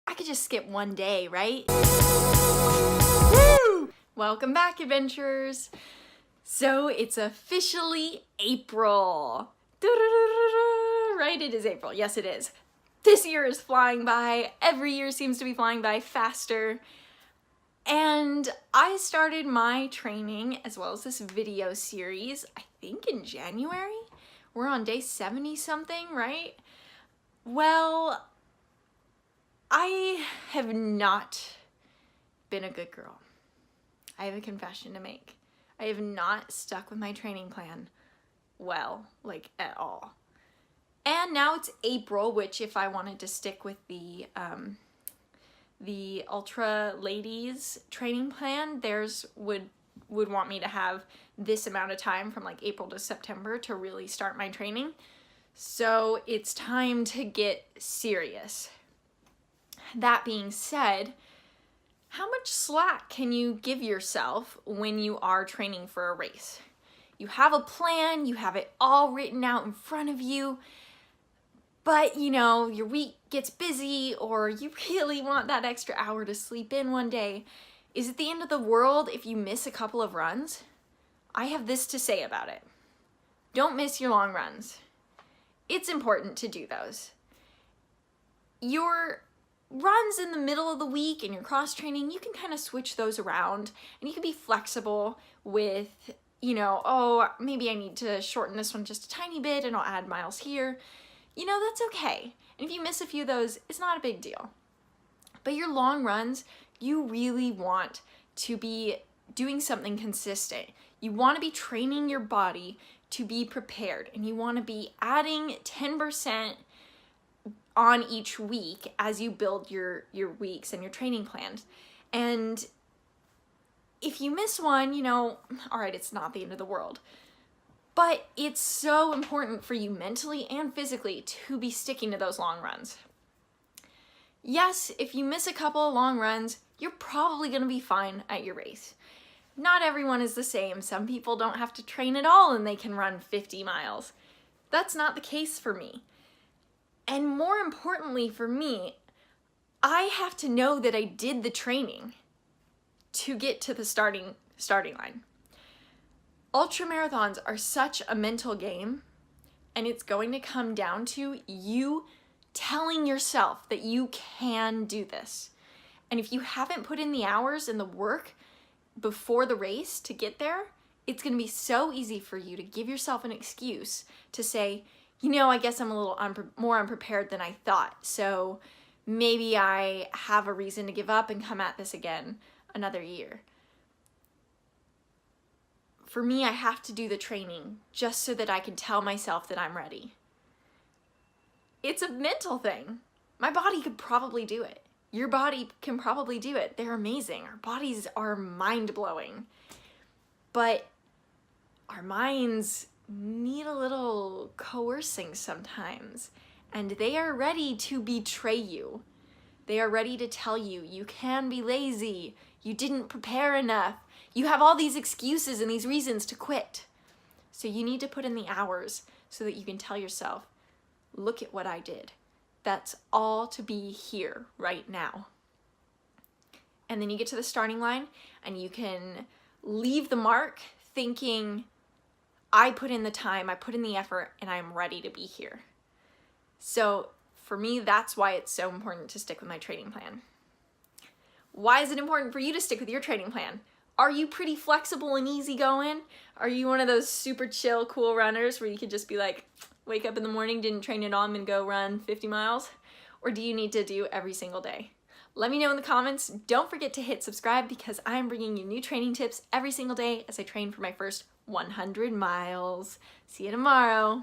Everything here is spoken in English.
I could just skip one day, right? Woo! Welcome back, adventurers. So it's officially April. Right, it is April. Yes, it is. This year is flying by. Every year seems to be flying by faster. And I started my training as well as this video series, I think in January. We're on day 70 something, right? Well, I have not been a good girl. I have a confession to make. I have not stuck with my training plan well, like at all. And now it's April, which if I wanted to stick with the Ultra Ladies training plan, theirs would want me to have this amount of time from like April to September to really start my training. So it's time to get serious. That being said, how much slack can you give yourself when you are training for a race? You have a plan, you have it all written out in front of you, but you know, your week gets busy or you really want that extra hour to sleep in one day. Is it the end of the world if you miss a couple of runs? I have this to say about it. Don't miss your long runs. It's important to do those. Your runs in the middle of the week and your cross training, you can kind of switch those around and you can be flexible with, you know, oh, maybe I need to shorten this one just a tiny bit and I'll add miles here. You know, that's okay. And if you miss a few of those, it's not a big deal. But your long runs, you really want to be doing something consistent. You want to be training your body to be prepared, and you want to be adding 10% on each week as you build your weeks and your training plans. And if you miss one, you know, all right, it's not the end of the world. But it's so important for you mentally and physically to be sticking to those long runs. Yes, if you miss a couple of long runs, you're probably going to be fine at your race. Not everyone is the same. Some people don't have to train at all and they can run 50 miles. That's not the case for me. And more importantly for me, I have to know that I did the training to get to the starting line. Ultra marathons are such a mental game, and it's going to come down to you telling yourself that you can do this. And if you haven't put in the hours and the work before the race to get there, it's going to be so easy for you to give yourself an excuse to say, you know, I guess I'm a little more unprepared than I thought, so maybe I have a reason to give up and come at this again another year. For me, I have to do the training just so that I can tell myself that I'm ready. It's a mental thing. My body could probably do it. Your body can probably do it. They're amazing. Our bodies are mind-blowing. But our minds need a little coercing sometimes. And they are ready to betray you. They are ready to tell you, you can be lazy. You didn't prepare enough. You have all these excuses and these reasons to quit. So you need to put in the hours so that you can tell yourself, look at what I did. That's all to be here right now. And then you get to the starting line and you can leave the mark thinking, I put in the time, I put in the effort, and I'm ready to be here. So for me, that's why it's so important to stick with my training plan. Why is it important for you to stick with your training plan? Are you pretty flexible and easygoing? Are you one of those super chill, cool runners where you could just be like, wake up in the morning, didn't train at all, and go run 50 miles? Or do you need to do every single day? Let me know in the comments. Don't forget to hit subscribe because I'm bringing you new training tips every single day as I train for my first 100 miles. See you tomorrow.